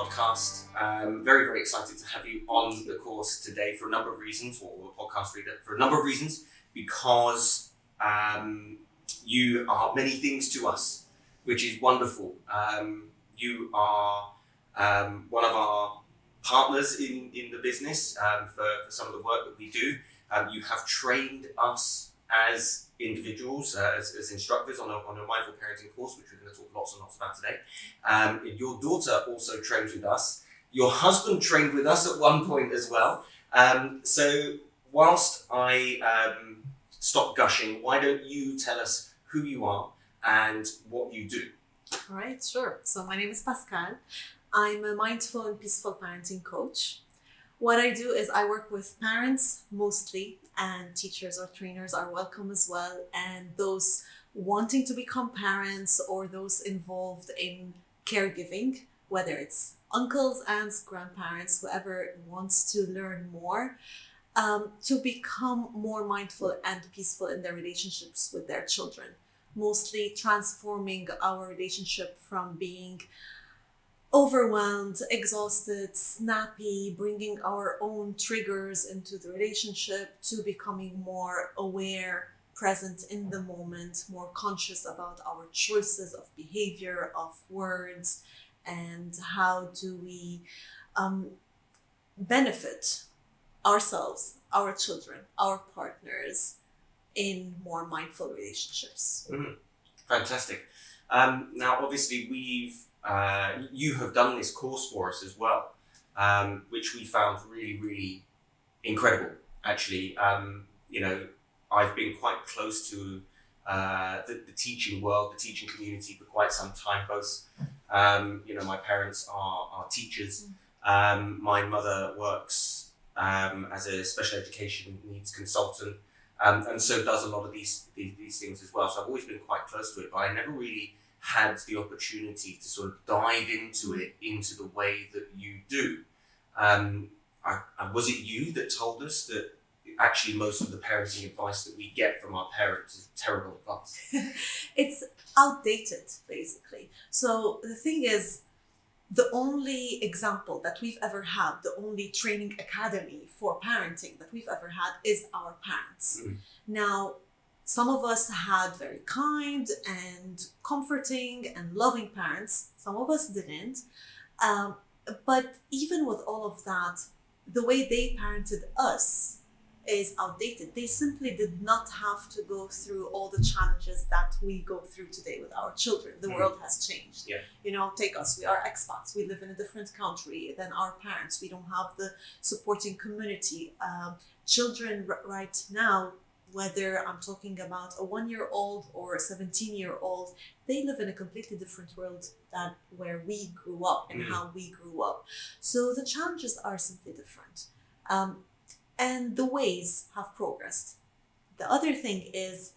podcast. Very, very excited to have you on the course today for a number of reasons, or the podcast reader for a number of reasons, because you are many things to us, which is wonderful. You are one of our partners in the business for some of the work that we do. You have trained us as individuals, as instructors on a mindful parenting course, which we're going to talk lots and lots about today. Your daughter also trains with us. Your husband trained with us at one point as well. So whilst I stop gushing, why don't you tell us who you are and what you do? All right, sure. So my name is Pascale. I'm a mindful and peaceful parenting coach. What I do is I work with parents mostly, and teachers or trainers are welcome as well, and those wanting to become parents or those involved in caregiving, whether it's uncles, aunts, grandparents, whoever wants to learn more, to become more mindful and peaceful in their relationships with their children. Mostly transforming our relationship from being overwhelmed, exhausted, snappy, bringing our own triggers into the relationship, to becoming more aware, present in the moment, more conscious about our choices of behavior, of words, and how do we benefit ourselves, our children, our partners in more mindful relationships. Fantastic. Now, obviously, you have done this course for us as well, which we found really, really incredible. Actually, I've been quite close to the teaching world, the teaching community for quite some time. Both, my parents are teachers. My mother works as a special education needs consultant, and so does a lot of these things as well. So I've always been quite close to it, but I never really had the opportunity to sort of dive into it into the way that you do. Was it you that told us that actually most of the parenting advice that we get from our parents is terrible advice? It's outdated, basically. So the thing is, the only example that we've ever had, the only training academy for parenting that we've ever had is our parents. Now, some of us had very kind and comforting and loving parents. Some of us didn't. But even with all of that, the way they parented us is outdated. They simply did not have to go through all the challenges that we go through today with our children. The world has changed. Yeah. Take us. We are expats. We live in a different country than our parents. We don't have the supporting community. Children right now, whether I'm talking about a 1-year-old or a 17-year-old, they live in a completely different world than where we grew up and how we grew up. So the challenges are simply different. And the ways have progressed. The other thing is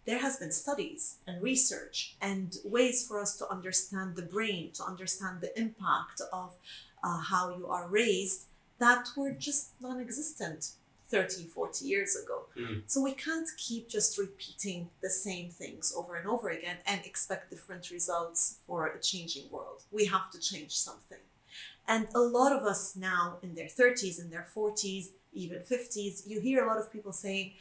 there has been studies and research and ways for us to understand the brain, to understand the impact of how you are raised that were just non-existent 30, 40 years ago. So we can't keep just repeating the same things over and over again and expect different results for a changing world. We have to change something. And a lot of us now in their 30s, in their 40s, even 50s, you hear a lot of people saying,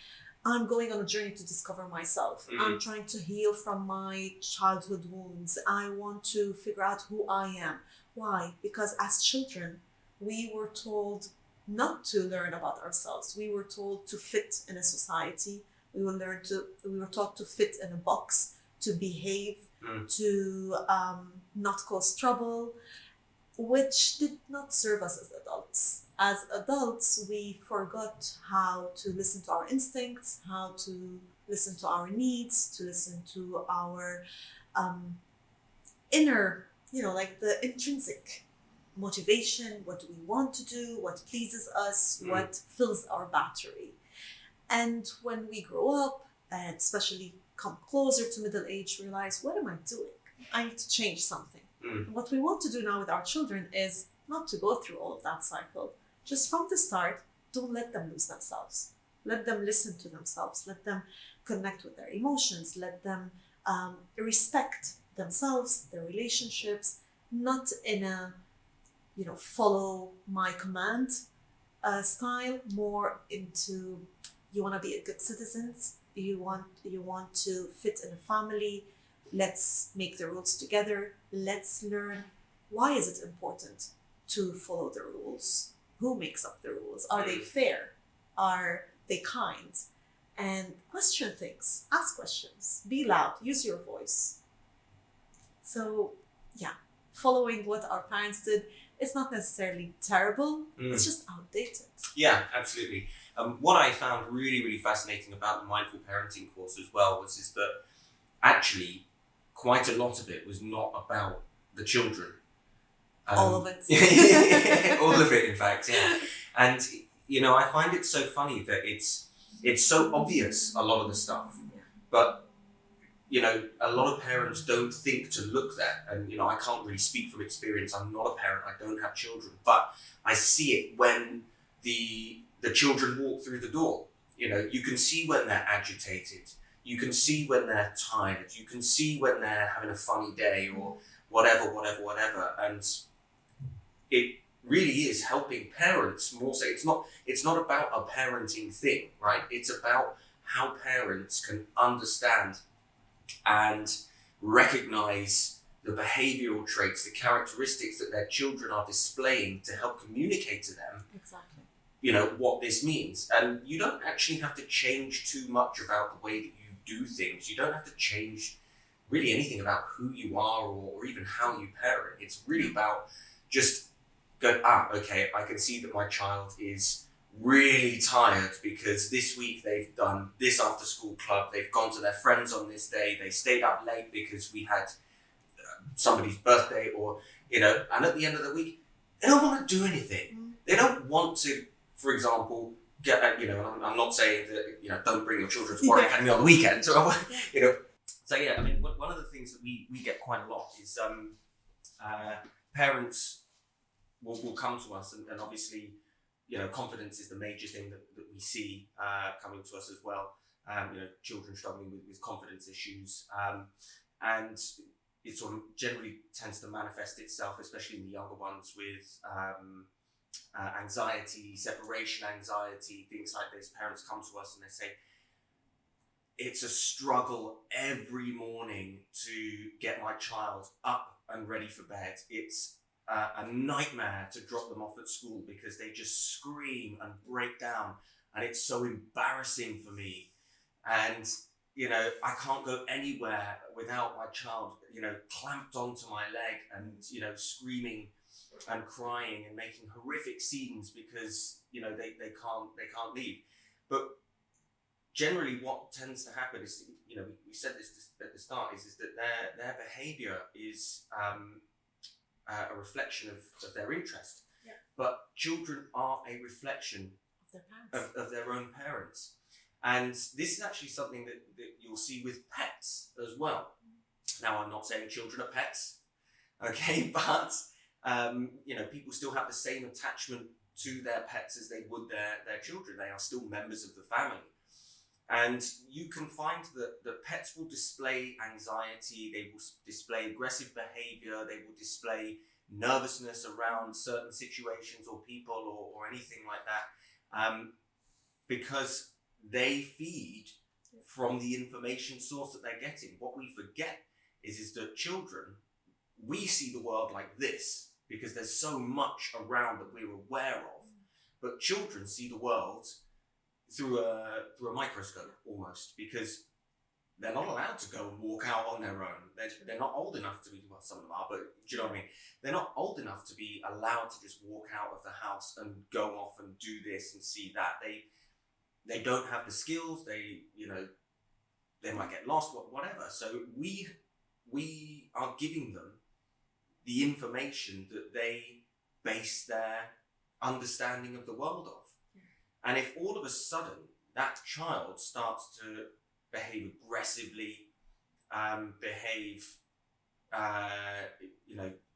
I'm going on a journey to discover myself. I'm trying to heal from my childhood wounds. I want to figure out who I am. Why? Because as children, we were told not to learn about ourselves. We were told to fit in a society. We were taught to fit in a box, to behave, to not cause trouble, which did not serve us as adults. As adults, we forgot how to listen to our instincts, how to listen to our needs, to listen to our inner, like the intrinsic motivation. What do we want to do? What pleases us? What fills our battery? And when we grow up, and especially come closer to middle age, realize, what am I doing? I need to change something. What we want to do now with our children is not to go through all of that cycle. Just from the start, don't let them lose themselves. Let them listen to themselves. Let them connect with their emotions. Let them respect themselves, their relationships, not in a follow my command style, more into you want to be a good citizen, you want to fit in a family, let's make the rules together, let's learn why is it important to follow the rules, who makes up the rules, are they fair, are they kind, and question things, ask questions, be loud, use your voice. So yeah, following what our parents did, it's not necessarily terrible, it's just outdated. Yeah, absolutely. What I found really, really fascinating about the mindful parenting course as well is that actually quite a lot of it was not about the children. All of it. All of it, in fact, yeah. And, I find it so funny that it's so obvious, a lot of the stuff, but a lot of parents don't think to look there. And, I can't really speak from experience. I'm not a parent. I don't have children. But I see it when the children walk through the door. You can see when they're agitated. You can see when they're tired. You can see when they're having a funny day or whatever. And it really is helping parents more so. It's not about a parenting thing, right? It's about how parents can understand and recognize the behavioral traits, the characteristics that their children are displaying to help communicate to them exactly what this means. And you don't actually have to change too much about the way that you do things. You don't have to change really anything about who you are or even how you parent. It's really about just going, okay, I can see that my child is really tired because this week they've done this after school club, they've gone to their friends on this day, they stayed up late because we had somebody's birthday, or and at the end of the week they don't want to do anything. They don't want to, for example, get I'm not saying that don't bring your children to Warwick Academy on the weekend, so yeah, I mean, one of the things that we get quite a lot is parents will come to us, and obviously confidence is the major thing that we see coming to us as well. Children struggling with confidence issues, and it sort of generally tends to manifest itself, especially in the younger ones, with anxiety, separation anxiety, things like this. Parents come to us and they say, it's a struggle every morning to get my child up and ready for bed. It's a nightmare to drop them off at school because they just scream and break down, and it's so embarrassing for me. And I can't go anywhere without my child clamped onto my leg and screaming and crying and making horrific scenes because they can't leave. But generally what tends to happen is we said this at the start is that their behavior is a reflection of their interest. Yeah. But children are a reflection of their own parents. And this is actually something that you'll see with pets as well. Now, I'm not saying children are pets, okay, but people still have the same attachment to their pets as they would their children. They are still members of the family. And you can find that pets will display anxiety, they will display aggressive behavior, they will display nervousness around certain situations or people or anything like that, because they feed from the information source that they're getting. What we forget is that children, we see the world like this because there's so much around that we're aware of, but children see the world through a microscope almost, because they're not allowed to go and walk out on their own. They're not old enough to be, well, some of them are, but do you know what I mean? They're not old enough to be allowed to just walk out of the house and go off and do this and see that. They don't have the skills. They might get lost, whatever. So we are giving them the information that they base their understanding of the world of. And if all of a sudden that child starts to behave aggressively, behave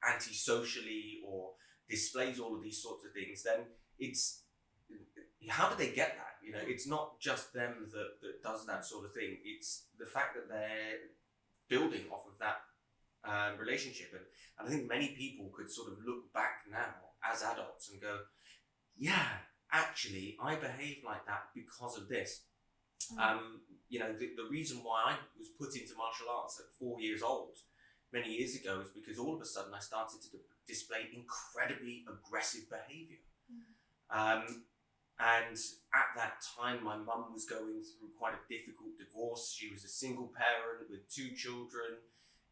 antisocially, or displays all of these sorts of things, then it's, how do they get that? It's not just them that does that sort of thing. It's the fact that they're building off of that relationship. And I think many people could sort of look back now as adults and go, yeah, actually, I behave like that because of this. The reason why I was put into martial arts at 4 years old many years ago is because all of a sudden I started to display incredibly aggressive behavior. And at that time, my mum was going through quite a difficult divorce. She was a single parent with 2 children.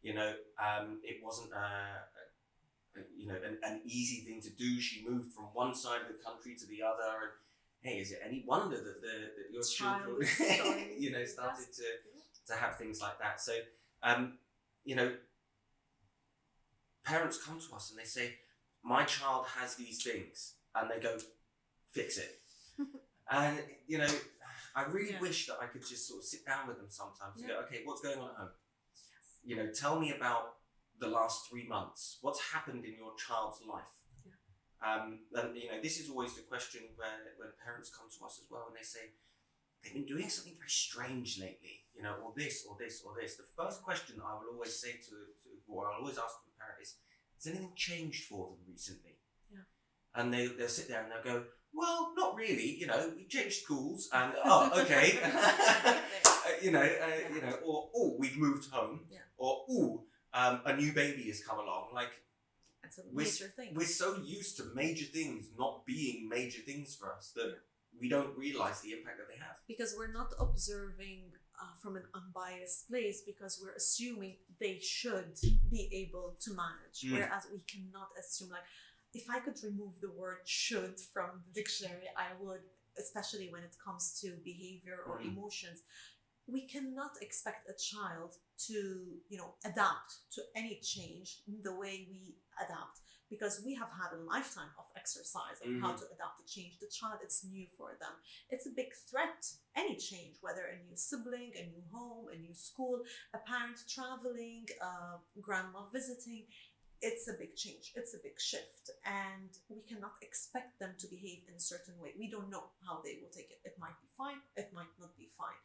It wasn't an easy thing to do. She moved from one side of the country to the other. And hey, is it any wonder that your children, started to have things like that? So, parents come to us and they say, my child has these things, and they go, fix it. And, I really wish that I could just sort of sit down with them sometimes and go, okay, what's going on at home? Yes. Tell me about the last 3 months. What's happened in your child's life? And this is always the question when parents come to us as well, and they say, they've been doing something very strange lately, or this, or this, or this. The first question I will always say or I'll always ask the parent is, has anything changed for them recently? Yeah. And they'll sit there and they'll go, well, not really, we changed schools and, oh, okay. Or, we've moved home. Yeah. Or, a new baby has come along. Like, it's a major thing. We're so used to major things not being major things for us that we don't realize the impact that they have. Because we're not observing from an unbiased place, because we're assuming they should be able to manage. Whereas we cannot assume, like, if I could remove the word should from the dictionary, I would, especially when it comes to behavior or emotions. We cannot expect a child to, adapt to any change the way we adapt, because we have had a lifetime of exercise of how to adapt to change. The child, it's new for them. It's a big threat, any change, whether a new sibling, a new home, a new school, a parent traveling, grandma visiting. It's a big change. It's a big shift, and we cannot expect them to behave in a certain way. We don't know how they will take it. It might be fine. It might not be fine.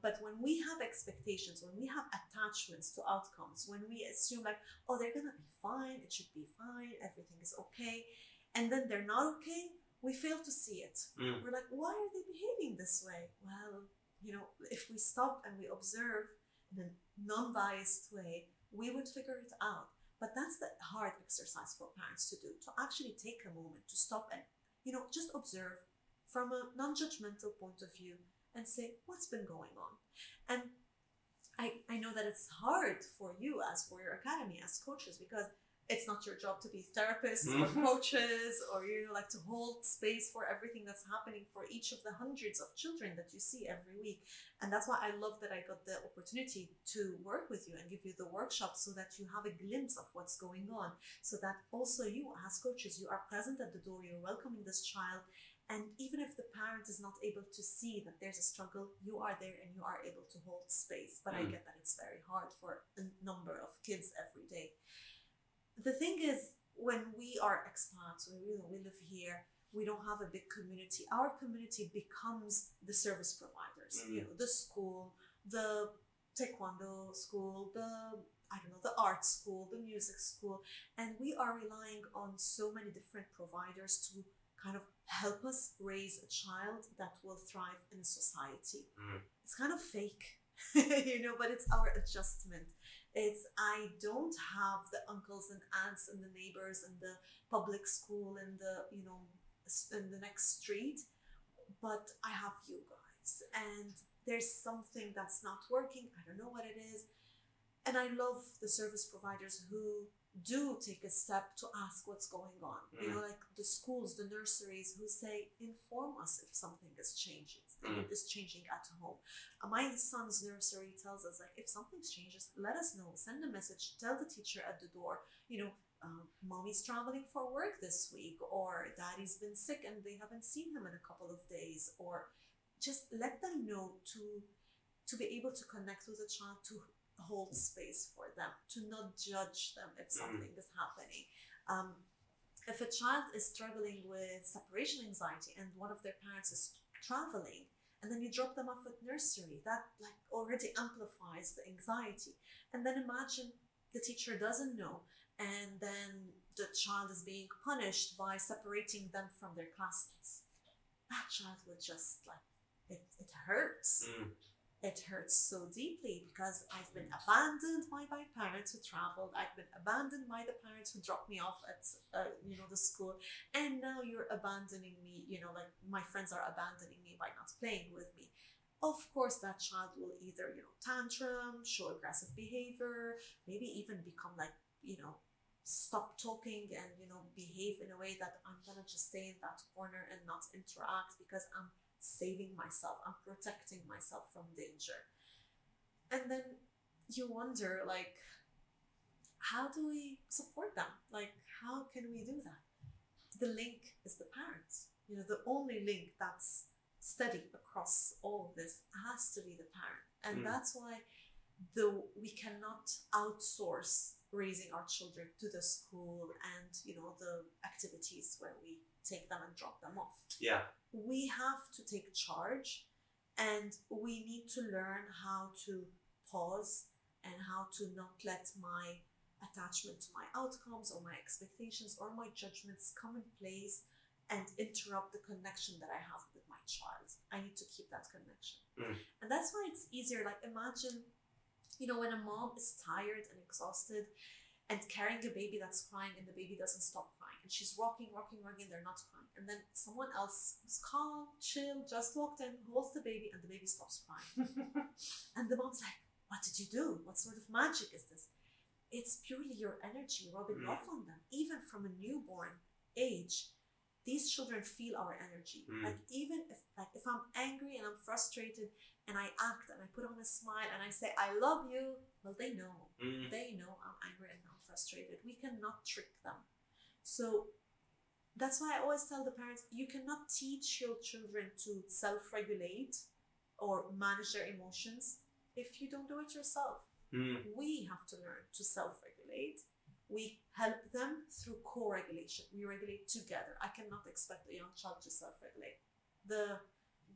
But when we have expectations, when we have attachments to outcomes, when we assume like, oh, they're going to be fine, it should be fine, everything is okay, and then they're not okay, we fail to see it. We're like, why are they behaving this way? Well, if we stop and we observe in a non-biased way, we would figure it out. But that's the hard exercise for parents to do, to actually take a moment to stop and, just observe from a non-judgmental point of view and say, what's been going on? And I know that it's hard for you, as for your academy, as coaches, because it's not your job to be therapists or coaches or, like to hold space for everything that's happening for each of the hundreds of children that you see every week. And that's why I love that I got the opportunity to work with you and give you the workshop, so that you have a glimpse of what's going on, so that also you, as coaches, you are present at the door, you're welcoming this child. And even if the parent is not able to see that there's a struggle, you are there and you are able to hold space. But I get that it's very hard for a number of kids every day. The thing is, when we are expats, we live here, we don't have a big community. Our community becomes the service providers. The school, the taekwondo school, the art school, the music school. And we are relying on so many different providers to kind of help us raise a child that will thrive in a society. It's kind of fake, but it's our adjustment. I don't have the uncles and aunts and the neighbors and the public school and the, in the next street, but I have you guys. And there's something that's not working. I don't know what it is. And I love the service providers who do take a step to ask what's going on. Like the schools, the nurseries, who say, inform us if something is changing. Is changing at home. My son's nursery tells us, like, if something changes, let us know. Send a message. Tell the teacher at the door. Mommy's traveling for work this week, or daddy's been sick and they haven't seen him in a couple of days, or just let them know to be able to connect with a child, to hold space for them, to not judge them if something is happening. If a child is struggling with separation anxiety and one of their parents is traveling, and then you drop them off at nursery, that already amplifies the anxiety. And then imagine the teacher doesn't know, and then the child is being punished by separating them from their classmates, that child would just like, it hurts. It hurts so deeply because I've been abandoned by my parents who traveled. I've been abandoned by the parents who dropped me off at the school, and now you're abandoning me. Like my friends are abandoning me by not playing with me. Of course, that child will either tantrum, show aggressive behavior, maybe even become like stop talking and behave in a way that I'm gonna just stay in that corner and not interact because I'm saving myself, I'm protecting myself from danger. And then you wonder, like, how do we support them? Like, how can we do that? The link is the parents. The only link that's steady across all of this has to be the parent. And that's why we cannot outsource raising our children to the school and the activities where we take them and drop them off. Yeah. We have to take charge, and we need to learn how to pause and how to not let my attachment to my outcomes or my expectations or my judgments come in place and interrupt the connection that I have with my child. I need to keep that connection. And that's why it's easier. Like, imagine, when a mom is tired and exhausted and carrying a baby that's crying and the baby doesn't stop crying, and she's rocking, they're not crying. And then someone else who's calm, chill, just walked in, holds the baby, and the baby stops crying. And the mom's like, what did you do? What sort of magic is this? It's purely your energy rubbing off on them. Even from a newborn age, these children feel our energy. Like, even if I'm angry and I'm frustrated and I act and I put on a smile and I say, I love you, well, they know. They know I'm angry and I'm frustrated. We cannot trick them. So that's why I always tell the parents, you cannot teach your children to self-regulate or manage their emotions if you don't do it yourself. We have to learn to self-regulate. We help them through co-regulation. We regulate together. I cannot expect a young child to self-regulate.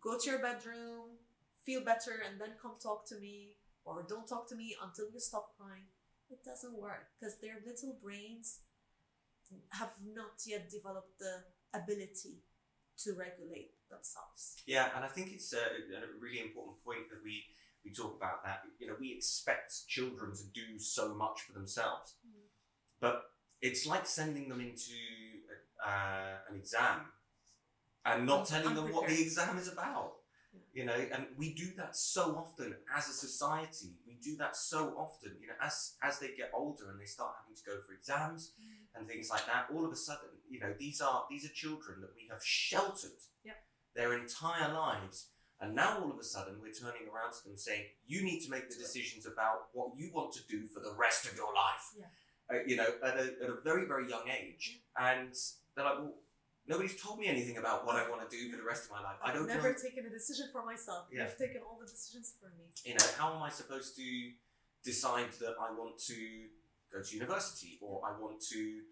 Go to your bedroom, feel better, and then come talk to me, or don't talk to me until you stop crying. It doesn't work because their little brains have not yet developed the ability to regulate themselves. Yeah, and I think it's a really important point that we talk about that. We expect children to do so much for themselves. But it's like sending them into an exam and not telling them what the exam is about. And we do that so often as a society. We do that so often. As they get older and they start having to go for exams and things like that, all of a sudden, these are children that we have sheltered their entire lives. And now all of a sudden we're turning around to them saying, you need to make the decisions about what you want to do for the rest of your life. At a very, very young age. And they're like, well, nobody's told me anything about what I want to do for the rest of my life. I've never taken a decision for myself. You've taken all the decisions for me. How am I supposed to decide that I want to go to university, or I want to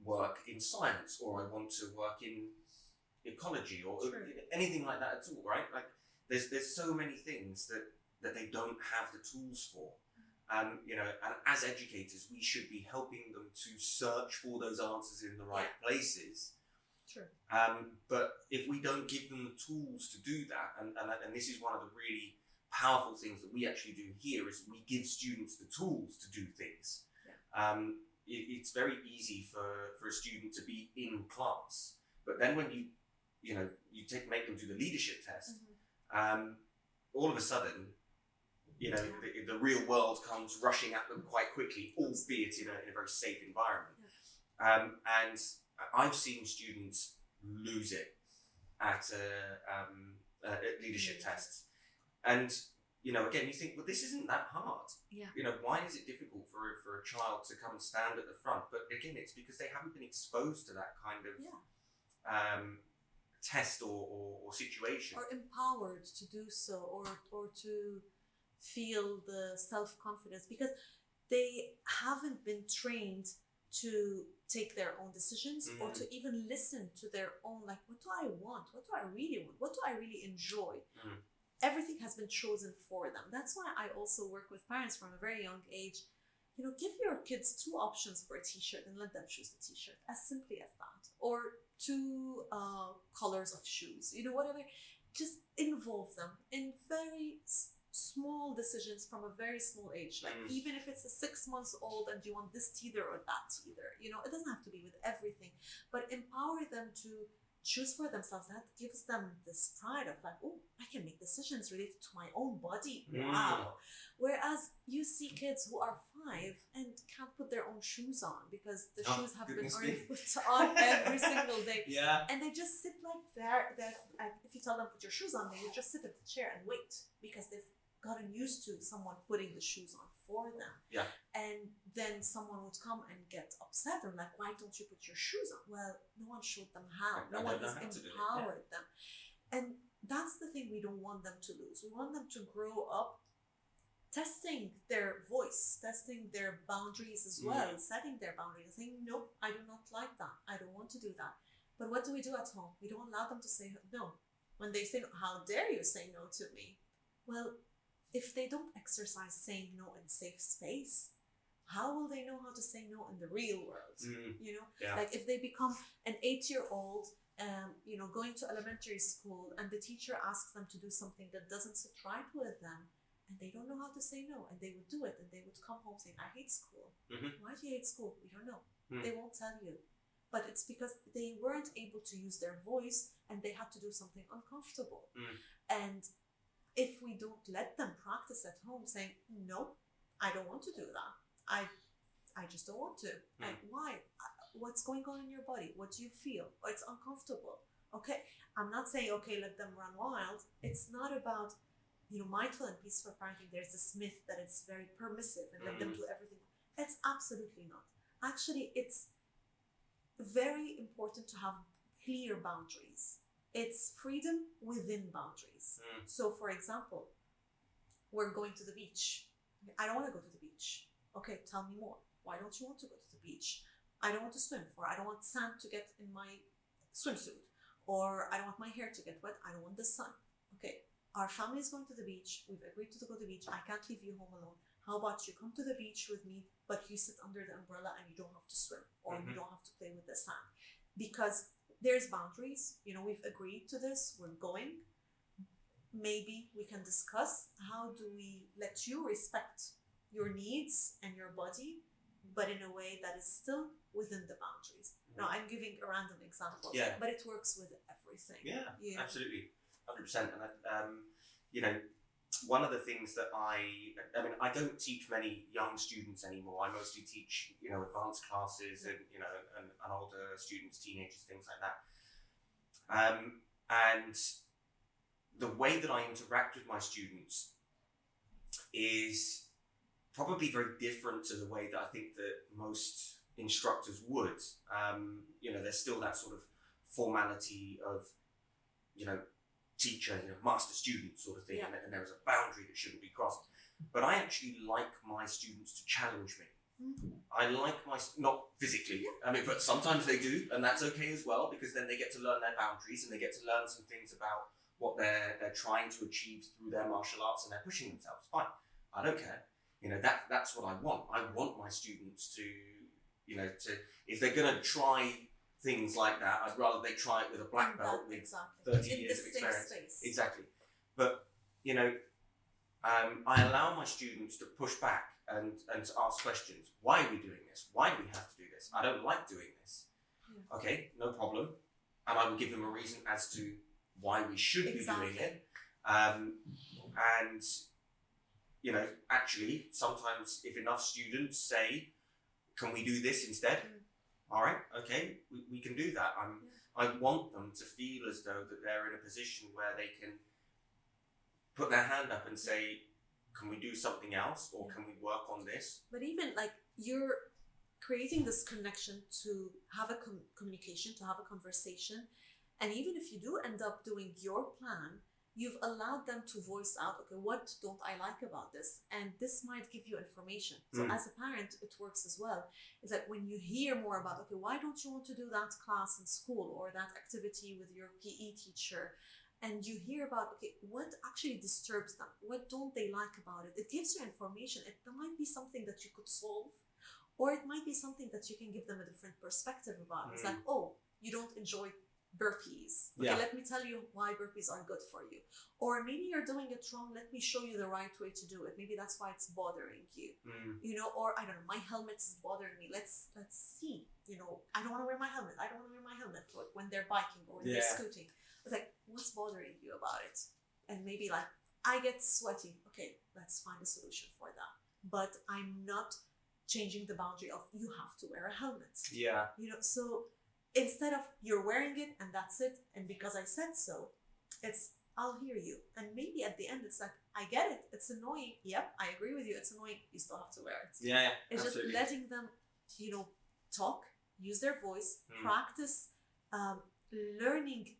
work in science, or I want to work in ecology, or anything like that at all, right? Like, there's so many things that they don't have the tools for. And as educators, we should be helping them to search for those answers in the right places. True. But if we don't give them the tools to do that, and this is one of the really powerful things that we actually do here, is we give students the tools to do things. It's very easy for a student to be in class, but then when you make them do the leadership test, all of a sudden, the real world comes rushing at them quite quickly, albeit in a very safe environment. And I've seen students lose it at leadership tests. And, again, you think, well, this isn't that hard. Why is it difficult for a child to come and stand at the front? But again, it's because they haven't been exposed to that kind of test or situation. Or empowered to do so, or to feel the self-confidence, because they haven't been trained to take their own decisions or to even listen to their own, like, what do I want? What do I really want? What do I really enjoy? Everything has been chosen for them. That's why I also work with parents from a very young age. give your kids 2 options for a t-shirt and let them choose the t-shirt, as simply as that. Or 2 colors of shoes, whatever. Just involve them in very small decisions from a very small age. Like even if it's a 6 months old and you want this teether or that teether, it doesn't have to be with everything, but empower them to choose for themselves. That gives them this pride of like, oh, I can make decisions related to my own body. Wow. Whereas you see kids who are 5 and can't put their own shoes on because the shoes have been already put on every single day. Yeah. And they just sit like that. If you tell them put your shoes on, they would just sit at the chair and wait because they've gotten used to someone putting the shoes on for them. Yeah. And then someone would come and get upset or like, why don't you put your shoes on? Well, no one showed them how. No one has empowered them. And that's the thing we don't want them to lose. We want them to grow up testing their voice, testing their boundaries as well, setting their boundaries, saying, nope, I do not like that. I don't want to do that. But what do we do at home? We don't allow them to say no. When they say, how dare you say no to me? Well, if they don't exercise saying no in a safe space, how will they know how to say no in the real world? Like if they become an 8-year-old, going to elementary school and the teacher asks them to do something that doesn't sit right with them and they don't know how to say no, and they would do it and they would come home saying, I hate school. Why do you hate school? We don't know. They won't tell you. But it's because they weren't able to use their voice and they had to do something uncomfortable. And if we don't let them practice at home saying, no, I don't want to do that. I just don't want to. Like, why? What's going on in your body? What do you feel? Oh, it's uncomfortable. Okay. I'm not saying, okay, let them run wild. It's not about, mindful and peaceful parenting. There's this myth that it's very permissive and let them do everything. It's absolutely not. Actually, it's very important to have clear boundaries. It's freedom within boundaries. So, for example, we're going to the beach. I don't want to go to the beach. Okay, tell me more. Why don't you want to go to the beach? I don't want to swim, or I don't want sand to get in my swimsuit, or I don't want my hair to get wet. I don't want the sun. Okay, our family is going to the beach. We've agreed to go to the beach. I can't leave you home alone. How about you come to the beach with me, but you sit under the umbrella and you don't have to swim, or you don't have to play with the sand. Because there's boundaries. We've agreed to this. We're going. Maybe we can discuss how do we let you respect your needs and your body, but in a way that is still within the boundaries. Now, I'm giving a random example, but it works with everything. Yeah. Absolutely, 100%. And one of the things that I don't teach many young students anymore. I mostly teach, advanced classes and older students, teenagers, things like that. And the way that I interact with my students is probably very different to the way that I think that most instructors would. There's still that sort of formality of, teacher, master student sort of thing, and there is a boundary that shouldn't be crossed. But I actually like my students to challenge me. I like not physically, but sometimes they do, and that's okay as well, because then they get to learn their boundaries and they get to learn some things about what they're trying to achieve through their martial arts, and they're pushing themselves. Fine, I don't care. That's what I want. I want my students to if they're going to try things like that, I'd rather they try it with a black belt with 30 years of experience. Space. Exactly. But, I allow my students to push back and to ask questions. Why are we doing this? Why do we have to do this? I don't like doing this. Okay, no problem. And I will give them a reason as to why we should be doing it. And, actually, sometimes if enough students say, can we do this instead? All right, okay, we can do that. I want them to feel as though that they're in a position where they can put their hand up and say, can we do something else, or can we work on this? But even you're creating this connection to have a communication, to have a conversation. And even if you do end up doing your plan, you've allowed them to voice out, okay, what don't I like about this? And this might give you information. So as a parent, it works as well. Is that when you hear more about, okay, why don't you want to do that class in school or that activity with your PE teacher? and you hear about, okay, what actually disturbs them? What don't they like about it? It gives you information. It might be something that you could solve, or it might be something that you can give them a different perspective about. It's like, oh, you don't enjoy burpees. Okay, let me tell you why burpees are good for you. Or maybe you're doing it wrong. Let me show you the right way to do it. Maybe that's why it's bothering you. You know, or I don't know, my helmet is bothering me. Let's see. You know, I don't want to wear my helmet. I don't want to wear my helmet when they're biking or when they're scooting. It's like, what's bothering you about it? And maybe like, I get sweaty. Okay, let's find a solution for that. But I'm not changing the boundary of you have to wear a helmet. Yeah. You know, so instead of you're wearing it and that's it, and because I said so, it's I'll hear you. And maybe at the end it's like, I get it. It's annoying. Yep, I agree with you. It's annoying. You still have to wear it. Yeah, it's absolutely. just letting them, you know, talk, use their voice, practice learning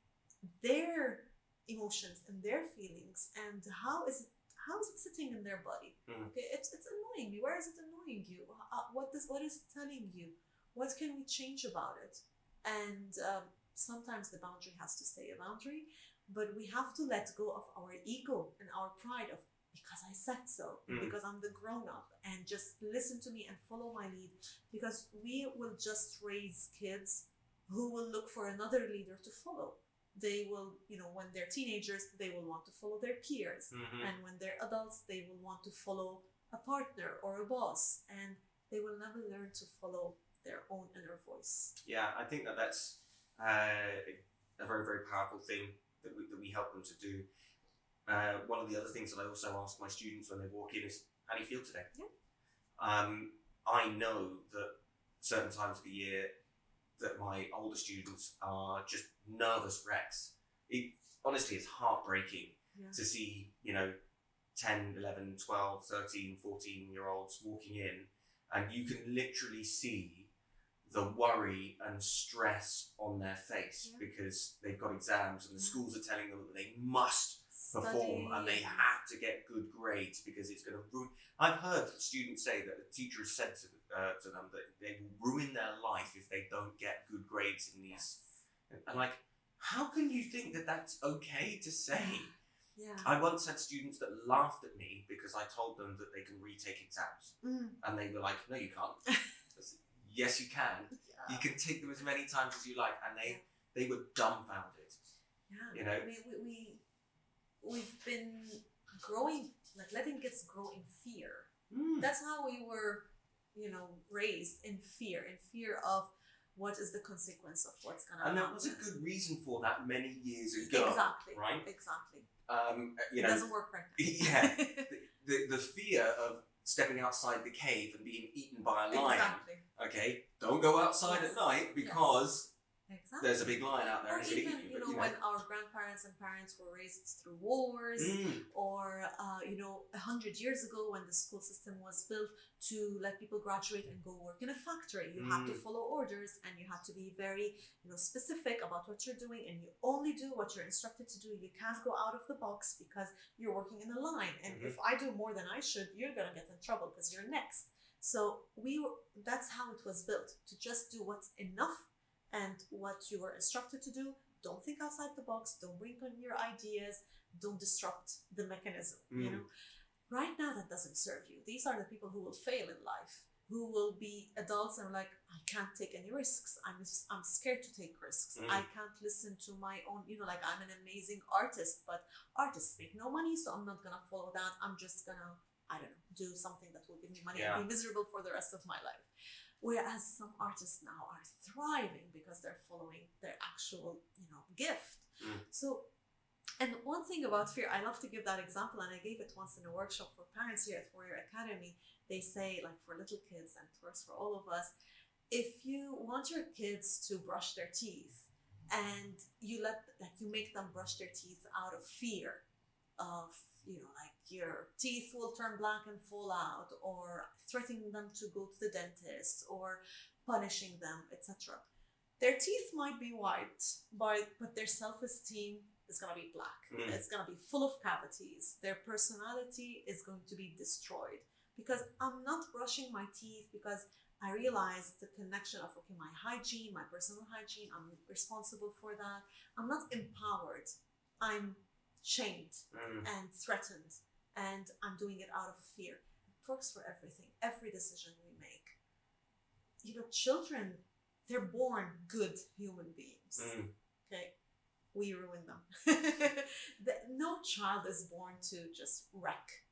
their emotions and their feelings and how is it sitting in their body. Okay, it's annoying me. Where is it annoying you? What is it telling you? What can we change about it? And sometimes the boundary has to stay a boundary, but we have to let go of our ego and our pride of because I said so, because I'm the grown-up, and just listen to me and follow my lead, because we will just raise kids who will look for another leader to follow. They will, you know, when they're teenagers, they will want to follow their peers. And when they're adults, they will want to follow a partner or a boss. And they will never learn to follow their own inner voice. Yeah, I think that's a very, very powerful thing that we help them to do. One of the other things that I also ask my students when they walk in is, how do you feel today? Yeah. I know that certain times of the year that my older students are just nervous wrecks. Honestly, it's heartbreaking to see, you know, 10, 11, 12, 13, 14-year-olds walking in, and you can literally see the worry and stress on their face because they've got exams and the schools are telling them that they must perform and they have to get good grades because it's going to ruin. I've heard students say that the teacher has said to them that they will ruin their life if they don't get good grades in these. And like, how can you think that that's okay to say? I once had students that laughed at me because I told them that they can retake exams, and they were like, "No, you can't." I said, yes, you can. You can take them as many times as you like, and they were dumbfounded. You know, we've been growing, like letting kids grow in fear. That's how we were, you know, raised in fear of what is the consequence of what's going to happen. And there was a good reason for that many years ago. Exactly. Right? Exactly. You know, it doesn't work right now. Yeah. the fear of stepping outside the cave and being eaten by a lion. Exactly. Okay? Don't go outside at night because there's a big lion out there. Or even, you know, when our grandparents and parents were raised through wars, or, you know, 100 years ago when the school system was built to let people graduate and go work in a factory. You have to follow orders and you have to be very, you know, specific about what you're doing, and you only do what you're instructed to do. You can't go out of the box because you're working in a line. And if I do more than I should, you're going to get in trouble because you're next. So that's how it was built, to just do what's enough and what you were instructed to do. Don't think outside the box. Don't bring on your ideas. Don't disrupt the mechanism. You know, right now that doesn't serve you. These are the people who will fail in life, who will be adults and are like, I can't take any risks. I'm scared to take risks. I can't listen to my own, you know, like I'm an amazing artist, but artists make no money, so I'm not gonna follow that. I'm just gonna, I don't know, do something that will give me money and be miserable for the rest of my life. Whereas some artists now are thriving because they're following their actual, you know, gift. So, and one thing about fear, I love to give that example, and I gave it once in a workshop for parents here at Warrior Academy. They say, like for little kids, and it works for all of us, if you want your kids to brush their teeth and you make them brush their teeth out of fear of, you know, like your teeth will turn black and fall out, or threatening them to go to the dentist, or punishing them, etc. Their teeth might be white, but their self-esteem is going to be black. It's going to be full of cavities. Their personality is going to be destroyed because I'm not brushing my teeth because I realize the connection of, okay, my hygiene, my personal hygiene, I'm responsible for that. I'm not empowered I'm shamed and threatened, and I'm doing it out of fear. It works for everything, every decision we make. Children, they're born good human beings. Okay? We ruin them. No child is born to just wreck,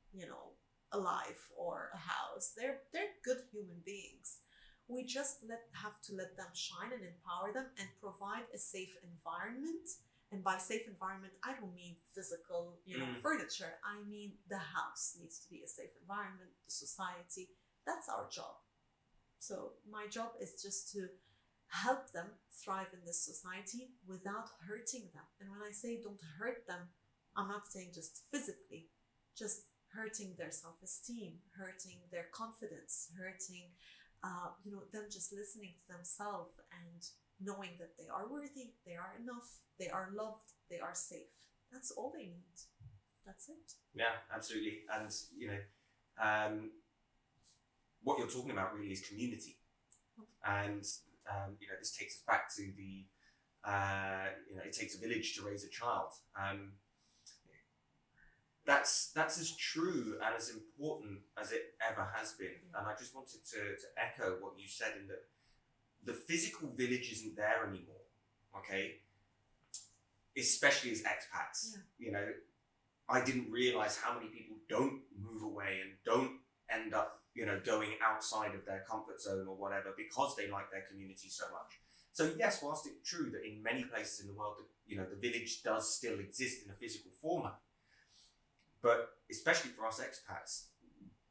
a life or a house. They're good human beings. We just have to let them shine and empower them and provide a safe environment. And by safe environment, I don't mean physical, furniture. I mean the house needs to be a safe environment, the society. That's our job. So my job is just to help them thrive in this society without hurting them. And when I say don't hurt them, I'm not saying just physically, just hurting their self-esteem, hurting their confidence, hurting, them just listening to themselves and knowing that they are worthy, they are enough, they are loved, they are safe. That's all they need. That's it. Yeah, absolutely. And, what you're talking about really is community. And, this takes us back to the, it takes a village to raise a child. That's as true and as important as it ever has been. And I just wanted to echo what you said in that the physical village isn't there anymore, okay? Especially as expats. Yeah. I didn't realize how many people don't move away and don't end up, going outside of their comfort zone or whatever because they like their community so much. So yes, whilst it's true that in many places in the world, the village does still exist in a physical format, but especially for us expats,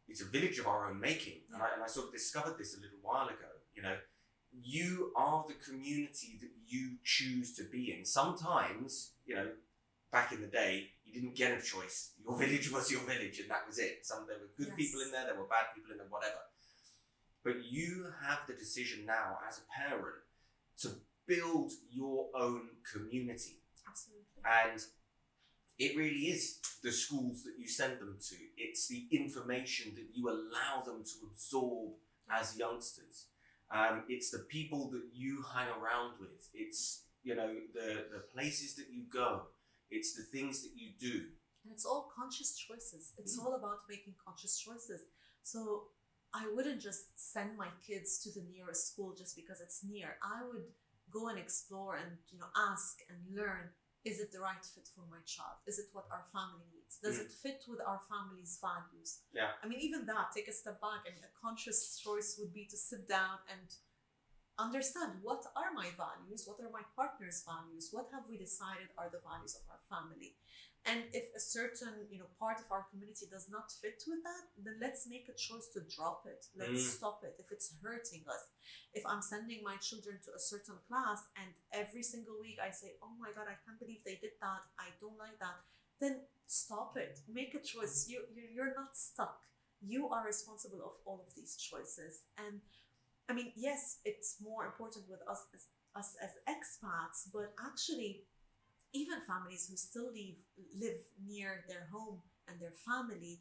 it's a village of our own making. Yeah. And I sort of discovered this a little while ago, you are the community that you choose to be in. Sometimes, back in the day, you didn't get a choice. Your village was your village and that was it. There were good people in there were bad people in there, whatever. But you have the decision now as a parent to build your own community. Absolutely. And it really is the schools that you send them to. It's the information that you allow them to absorb as youngsters. It's the people that you hang around with. It's, the places that you go. It's the things that you do. And it's all conscious choices. It's all about making conscious choices. So I wouldn't just send my kids to the nearest school just because it's near. I would go and explore and, ask and learn, is it the right fit for my child? Is it what our family needs? Does it fit with our family's values? Yeah. I mean, even that, take a step back, and a conscious choice would be to sit down and understand, what are my values? What are my partner's values? What have we decided are the values of our family? And if a certain, part of our community does not fit with that, then let's make a choice to drop it. Let's stop it if it's hurting us. If I'm sending my children to a certain class and every single week I say, oh my God, I can't believe they did that, I don't like that, then stop it. Make a choice. You're not stuck. You are responsible of all of these choices. And I mean, yes, it's more important with us as expats, but actually, even families who still live near their home and their family,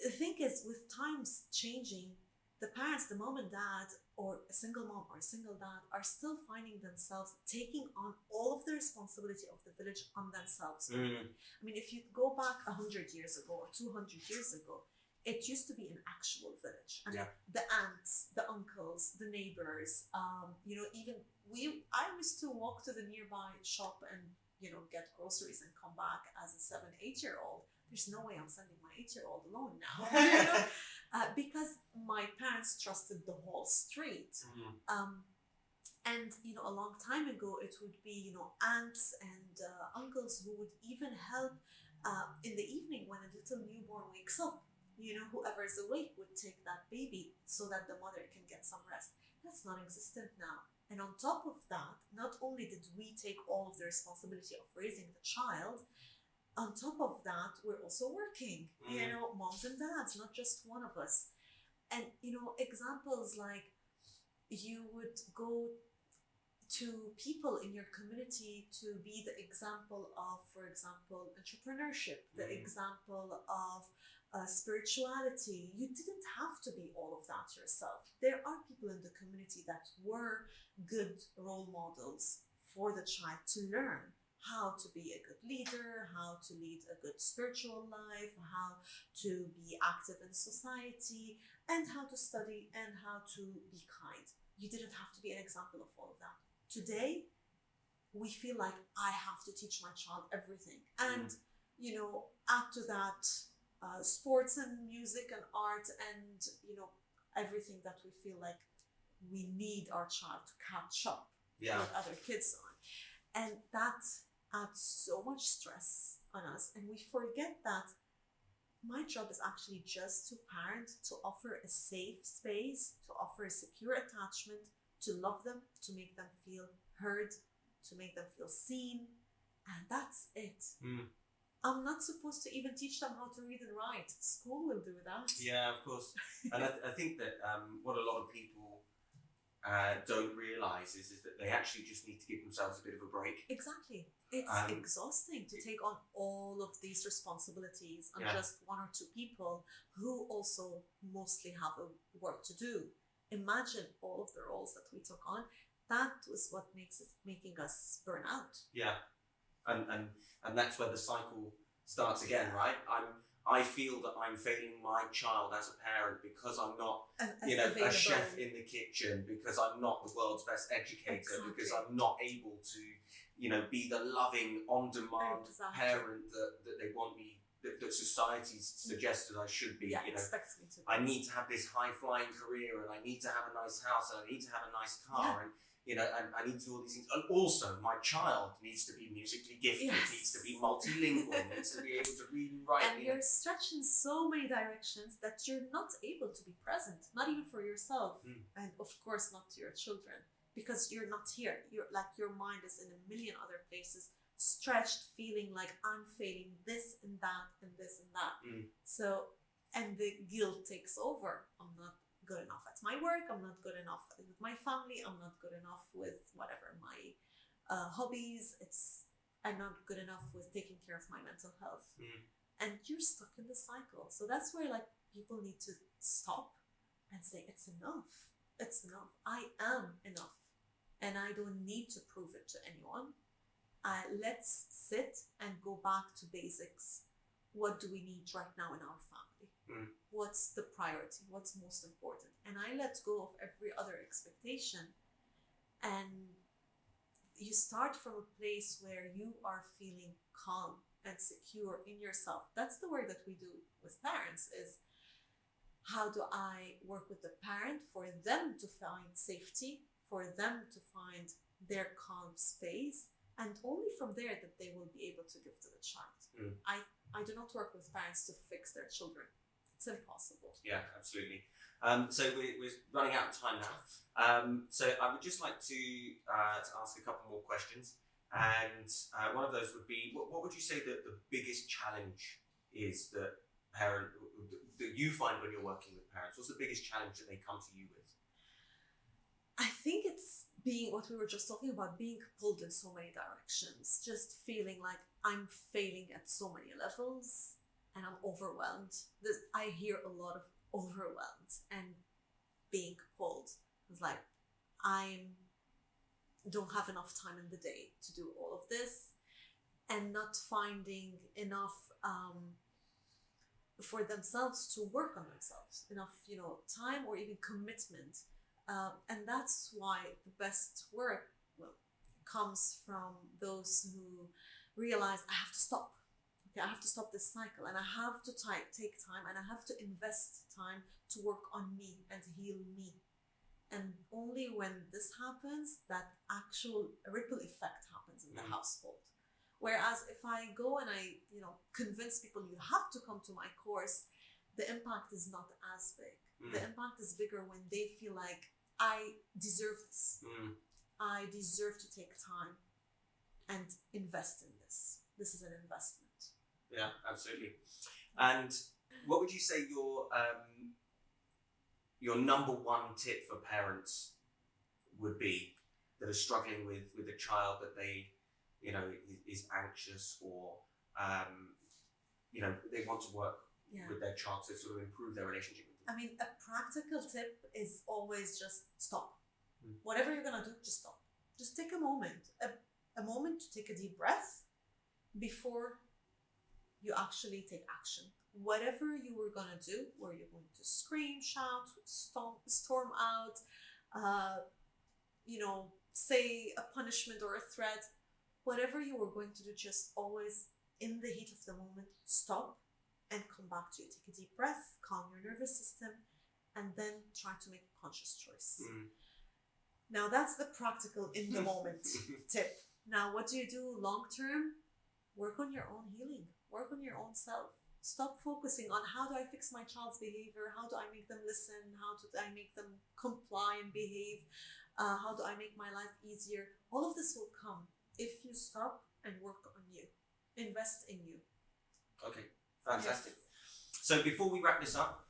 the thing is, with times changing, the parents, the mom and dad, or a single mom or a single dad, are still finding themselves taking on all of the responsibility of the village on themselves. I mean, if you go back 100 years ago or 200 years ago, it used to be an actual village. I mean, the aunts, the uncles, the neighbors, I used to walk to the nearby shop and, get groceries and come back as a 7-8-year-old. There's no way I'm sending my 8-year-old alone now, because my parents trusted the whole street. And, a long time ago, it would be, aunts and uncles who would even help in the evening when a little newborn wakes up. Whoever is awake would take that baby so that the mother can get some rest. That's non-existent now. And on top of that, not only did we take all of the responsibility of raising the child, on top of that, we're also working, moms and dads, not just one of us. And, examples like you would go to people in your community to be the example of, for example, entrepreneurship, the example of spirituality. You didn't have to be all of that yourself. There are people in the community that were good role models for the child to learn how to be a good leader, how to lead a good spiritual life, how to be active in society, and how to study, and how to be kind. You didn't have to be an example of all of that. Today, we feel like I have to teach my child everything. And, add to that sports and music and art and, everything that we feel like we need our child to catch up with other kids on. And that adds so much stress on us. And we forget that my job is actually just to parent, to offer a safe space, to offer a secure attachment, to love them, to make them feel heard, to make them feel seen. And that's it. I'm not supposed to even teach them how to read and write. School will do that. Yeah, of course. And I think that what a lot of people don't realise is that they actually just need to give themselves a bit of a break. Exactly. It's exhausting to take on all of these responsibilities on just one or two people who also mostly have a work to do. Imagine all of the roles that we took on. That was what making us burn out. Yeah. And that's where the cycle starts again, right? I feel that I'm failing my child as a parent because I'm not, a chef in the kitchen, because I'm not the world's best educator, because I'm not able to, be the loving, on-demand parent that they want me, that society suggests that I should be. Expects me to be. I need to have this high-flying career, and I need to have a nice house, and I need to have a nice car, and and I need to do all these things. And also, my child needs to be musically gifted, needs to be multilingual, needs to be able to read and write. And you're stretched in so many directions that you're not able to be present, not even for yourself. And of course, not to your children, because you're not here. You're like, your mind is in a million other places, stretched, feeling like I'm failing this and that and this and that. So, and the guilt takes over. I'm not good enough at my work, I'm not good enough with my family, I'm not good enough with whatever my hobbies, I'm not good enough with taking care of my mental health. And you're stuck in the cycle. So that's where people need to stop and say, it's enough. I am enough, and I don't need to prove it to anyone. Let's sit and go back to basics. What do we need right now in our family? What's the priority? What's most important? And I let go of every other expectation. And you start from a place where you are feeling calm and secure in yourself. That's the work that we do with parents, is how do I work with the parent for them to find safety, for them to find their calm space, and only from there that they will be able to give to the child. I do not work with parents to fix their children. It's impossible. Yeah, absolutely. So we're running out of time now. So I would just like to ask a couple more questions. And one of those would be, what would you say that the biggest challenge is that you find when you're working with parents? What's the biggest challenge that they come to you with? I think it's being what we were just talking about, being pulled in so many directions, just feeling like I'm failing at so many levels and I'm overwhelmed. I hear a lot of overwhelmed and being pulled. It's like, I don't have enough time in the day to do all of this, and not finding enough for themselves to work on themselves, enough time or even commitment. And that's why the best work comes from those who realize, I have to stop. Okay, I have to stop this cycle, and I have to take time, and I have to invest time to work on me and heal me. And only when this happens, that actual ripple effect happens in the household. Whereas if I go and I, convince people you have to come to my course, the impact is not as big. The impact is bigger when they feel like, I deserve this. I deserve to take time and invest in this. This is an investment. Yeah, absolutely. And what would you say your number one tip for parents would be that are struggling with a child that they, is anxious, or, they want to work with their child to sort of improve their relationship with them? I mean, a practical tip is always just stop. Whatever you're going to do, just stop. Just take a moment. a moment to take a deep breath before you actually take action. Whatever you were gonna do, were you going to scream, shout, storm out, say a punishment or a threat, whatever you were going to do, just always in the heat of the moment, stop and come back to it. Take a deep breath, calm your nervous system, and then try to make a conscious choice. Now that's the practical in the moment tip. Now, what do you do long term? Work on your own healing. Work on your own self. Stop focusing on how do I fix my child's behavior? How do I make them listen? How do I make them comply and behave? How do I make my life easier? All of this will come if you stop and work on you. Invest in you. Okay, fantastic. Yes. So before we wrap this up,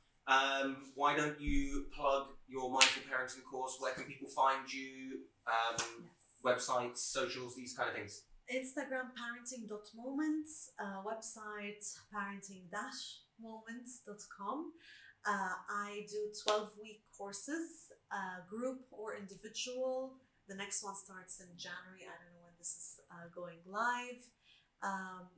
why don't you plug your mindful parenting course? Where can people find you? Websites, socials, these kind of things. Instagram parenting.moments, website parenting-moments.com. I do 12-week courses, group or individual. The next one starts in January. I don't know when this is going live. I'm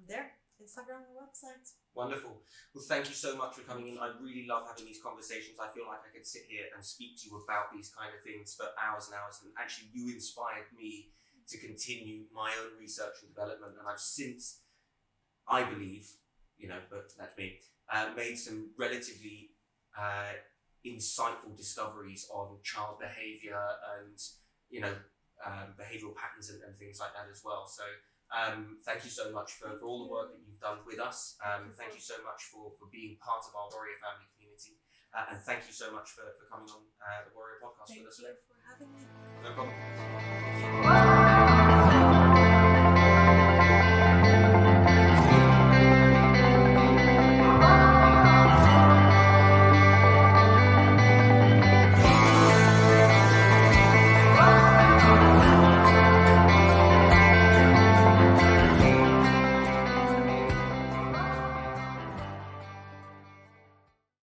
there. Instagram or website. Wonderful. Well, thank you so much for coming in. I really love having these conversations. I feel like I could sit here and speak to you about these kind of things for hours and hours. And actually, you inspired me to continue my own research and development. And I've since, I believe, but that's me, made some relatively insightful discoveries on child behavior and, behavioral patterns and things like that as well. So thank you so much for all the work that you've done with us. Thank you so much for being part of our Warrior family community. And thank you so much for coming on the Warrior podcast with us today. Thank you for having me. No problem.